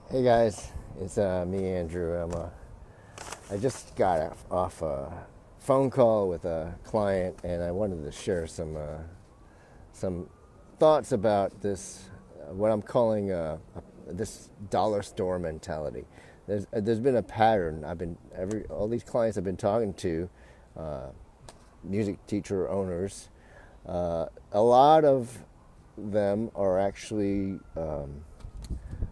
Hey guys, it's me, Andrew. I just got off a phone call with a client, and I wanted to share some thoughts about this, what I'm calling this dollar store mentality. There's been a pattern. All these clients I've been talking to, uh, music teacher owners. A lot of them are actually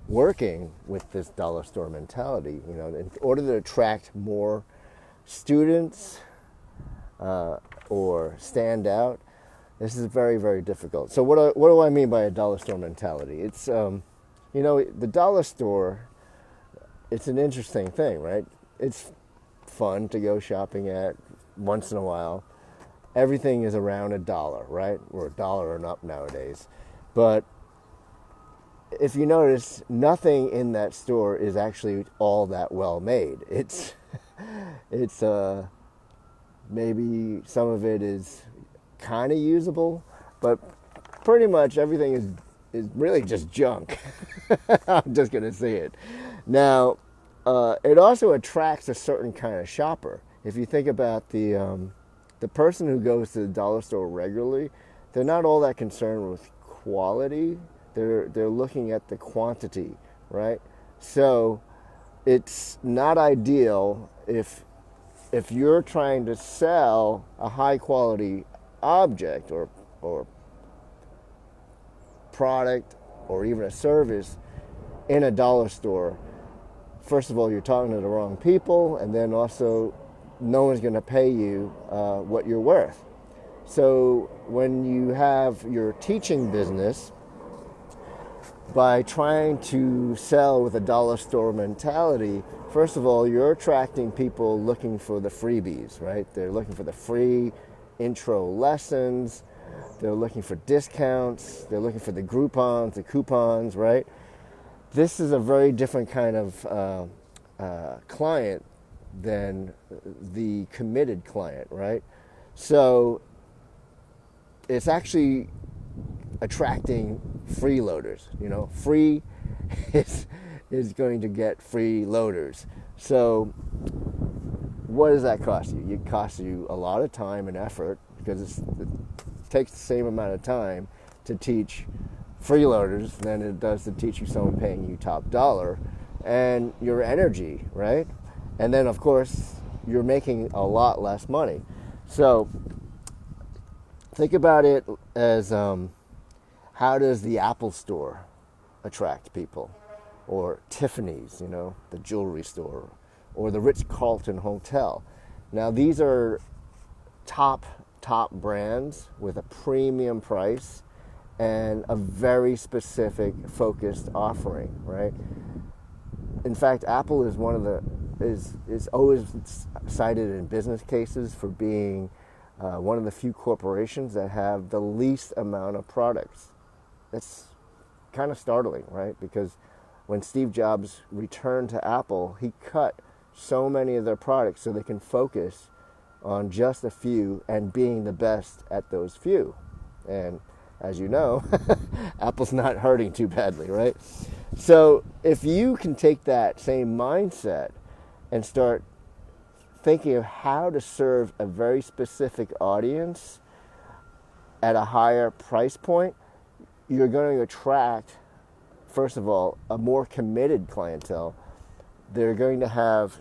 working with this dollar store mentality, in order to attract more students or stand out. This is very, very difficult. So what do I mean by a dollar store mentality? It's, the dollar store, it's an interesting thing, right? It's fun to go shopping at once in a while. Everything is around $1, right? Or $1 and up nowadays. But if you notice, nothing in that store is actually all that well made. It's maybe some of it is kind of usable, but pretty much everything is really just junk. I'm just gonna say it. Now, it also attracts a certain kind of shopper. If you think about the person who goes to the dollar store regularly, they're not all that concerned with quality. They're looking at the quantity, right? So it's not ideal if you're trying to sell a high quality object or product or even a service in a dollar store. First of all, you're talking to the wrong people, and then also no one's going to pay you what you're worth. So when you have your teaching business, by trying to sell with a dollar store mentality, first of all, you're attracting people looking for the freebies, right? They're looking for the free intro lessons. They're looking for discounts. They're looking for the Groupons, the coupons, right? This is a very different kind of client than the committed client, right? So it's actually attracting freeloaders. Free is going to get freeloaders. So what does that cost you? It costs you a lot of time and effort, because it takes the same amount of time to teach freeloaders than it does to teach you someone paying you top dollar, and your energy, right? And then of course you're making a lot less money. So think about it as how does the Apple store attract people? Or Tiffany's, the jewelry store, or the Ritz-Carlton Hotel. Now these are top brands with a premium price and a very specific focused offering, right? In fact, Apple is is always cited in business cases for being one of the few corporations that have the least amount of products. That's kind of startling, right? Because when Steve Jobs returned to Apple, he cut so many of their products so they can focus on just a few and being the best at those few. And as you know, Apple's not hurting too badly, right? So if you can take that same mindset and start thinking of how to serve a very specific audience at a higher price point, you're going to attract, first of all, a more committed clientele. They're going to have,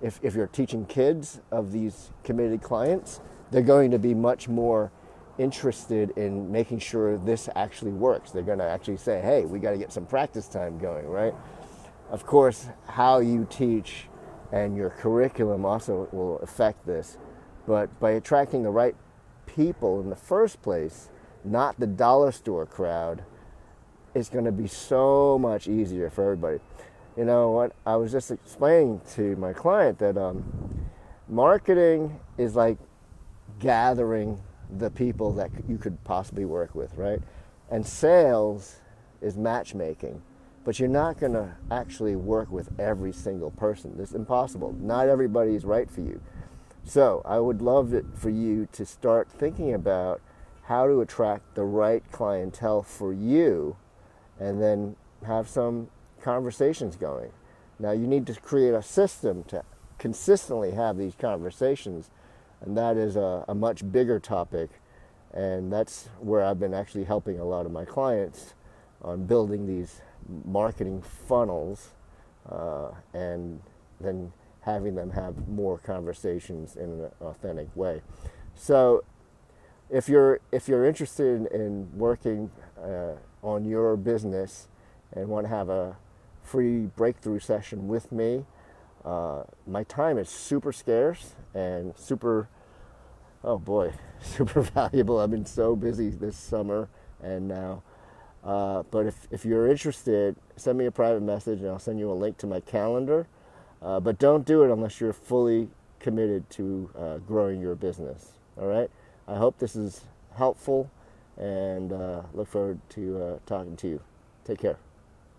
if you're teaching kids of these committed clients, they're going to be much more interested in making sure this actually works. They're going to actually say, hey, we got to get some practice time going, right? Of course, how you teach and your curriculum also will affect this. But by attracting the right people in the first place, not the dollar store crowd, it's going to be so much easier for everybody. You know what? I was just explaining to my client that marketing is like gathering the people that you could possibly work with, right? And sales is matchmaking. But you're not going to actually work with every single person. It's impossible. Not everybody is right for you. So I would love it for you to start thinking about how to attract the right clientele for you, and then have some conversations going. Now you need to create a system to consistently have these conversations, and that is a much bigger topic, and that's where I've been actually helping a lot of my clients on building these marketing funnels, and then having them have more conversations in an authentic way. So if you're interested in working on your business and want to have a free breakthrough session with me, my time is super scarce and super valuable. I've been so busy this summer and now. But if you're interested, send me a private message and I'll send you a link to my calendar. But don't do it unless you're fully committed to growing your business. All right? I hope this is helpful, and look forward to talking to you. Take care.